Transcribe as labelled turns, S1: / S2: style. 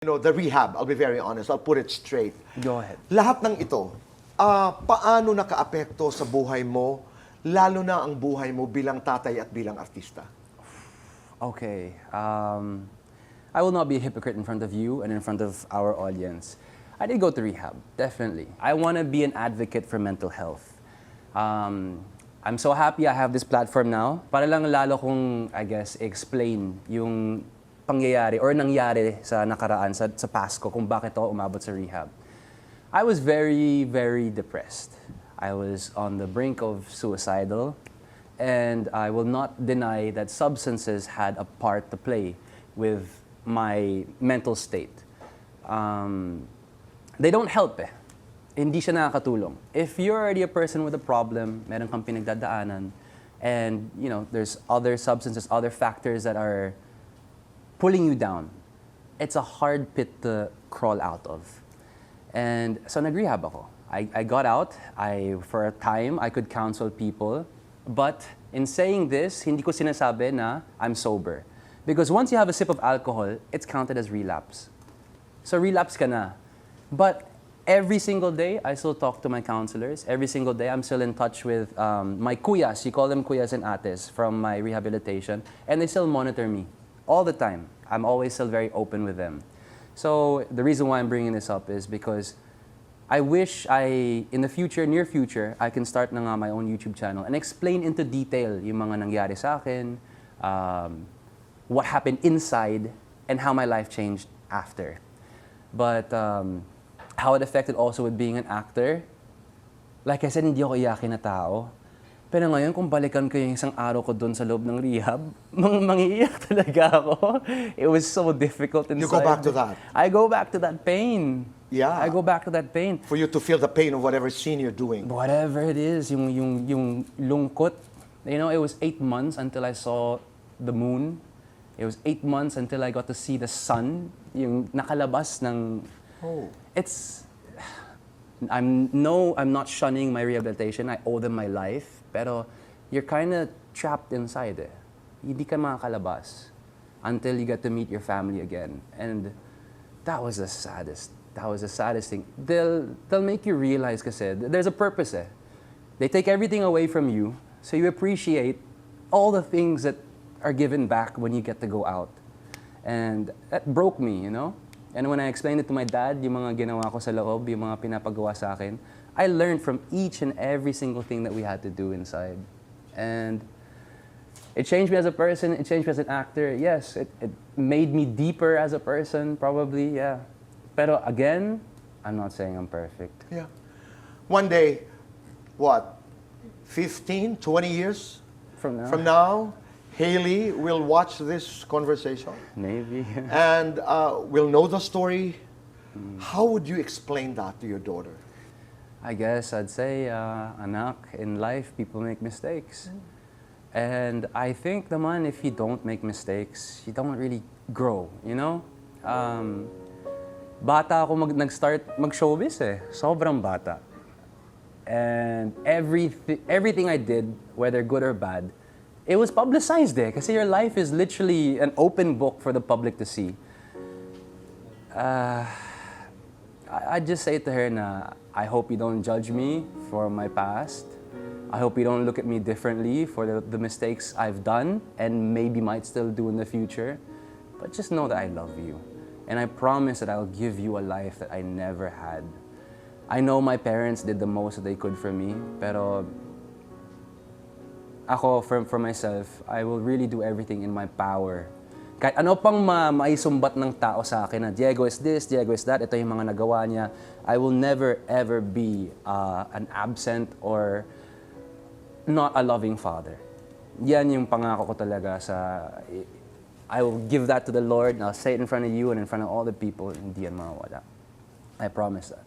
S1: The rehab, I'll be very honest, I'll put it straight.
S2: Go ahead.
S1: Lahat ng ito, paano nakaapekto sa buhay mo, lalo na ang buhay mo bilang tatay at bilang artista?
S2: Okay. I will not be a hypocrite in front of you and in front of our audience. I did go to rehab, definitely. I want to be an advocate for mental health. I'm so happy I have this platform now para lang lalo kong, I guess, explain yung pangyayari or nangyari sa nakaraan, sa Pasko, kung bakit ako umabot sa rehab. I was very, very depressed. I was on the brink of suicidal, and I will not deny that substances had a part to play with my mental state. They don't help eh. Hindi siya nakakatulong. If you're already a person with a problem, meron kang pinagdadaanan, and there's other substances, other factors that are pulling you down, it's a hard pit to crawl out of. And so nag-rehab ako. I got out. For a time, I could counsel people. But in saying this, hindi ko sinasabi na I'm sober. Because once you have a sip of alcohol, it's counted as relapse. So relapse ka na. But every single day, I still talk to my counselors. Every single day, I'm still in touch with my kuyas. You call them kuyas and ates from my rehabilitation. And they still monitor me all the time. I'm always still very open with them. So the reason why I'm bringing this up is because I wish in the future, near future, I can start na nga my own YouTube channel and explain into detail yung mga nangyari sa akin, what happened inside, and how my life changed after. But how it affected also with being an actor, like I said, hindi ako iyakin na tao. Pero ngayon, kung balikan ko yung isang araw ko doon sa loob ng rehab, mangiiyak talaga ako. It was so difficult inside.
S1: You go back to that?
S2: I go back to that pain.
S1: Yeah.
S2: I go back to that pain.
S1: For you to feel the pain of whatever scene you're doing.
S2: Whatever it is, yung lungkot. It was 8 months until I saw the moon. It was 8 months until I got to see the sun. Yung nakalabas ng...
S1: Oh.
S2: I'm not shunning my rehabilitation. I owe them my life. Pero you're kind of trapped inside eh. Hindi ka makakalabas until you get to meet your family again. And that was the saddest. That was the saddest thing. They'll make you realize kasi there's a purpose eh. They take everything away from you, so you appreciate all the things that are given back when you get to go out. And that broke me, And when I explained it to my dad, yung mga ginawa ko sa loob, yung mga pinapagawa sa akin, I learned from each and every single thing that we had to do inside. And it changed me as a person, it changed me as an actor. Yes, it made me deeper as a person, probably, yeah. Pero again, I'm not saying I'm perfect.
S1: Yeah. One day, what, 15, 20 years
S2: From
S1: now, Haley will watch this conversation.
S2: Maybe.
S1: And will know the story. How would you explain that to your daughter?
S2: I guess I'd say, anak, in life, people make mistakes. And I think naman, if you don't make mistakes, you don't really grow, Bata ako nag-start mag-showbiz eh. Sobrang bata. And everything I did, whether good or bad, it was publicized eh. Kasi your life is literally an open book for the public to see. I just say to her na, I hope you don't judge me for my past. I hope you don't look at me differently for the mistakes I've done and maybe might still do in the future. But just know that I love you. And I promise that I'll give you a life that I never had. I know my parents did the most that they could for me, pero ako, for myself, I will really do everything in my power. Kahit ano pang maisumbat ng tao sa akin na Diego is this, Diego is that, ito yung mga nagawa niya, I will never ever be an absent or not a loving father. Yan yung pangako ko talaga I will give that to the Lord and I'll say it in front of you and in front of all the people, hindi yan mawawala. I promise that.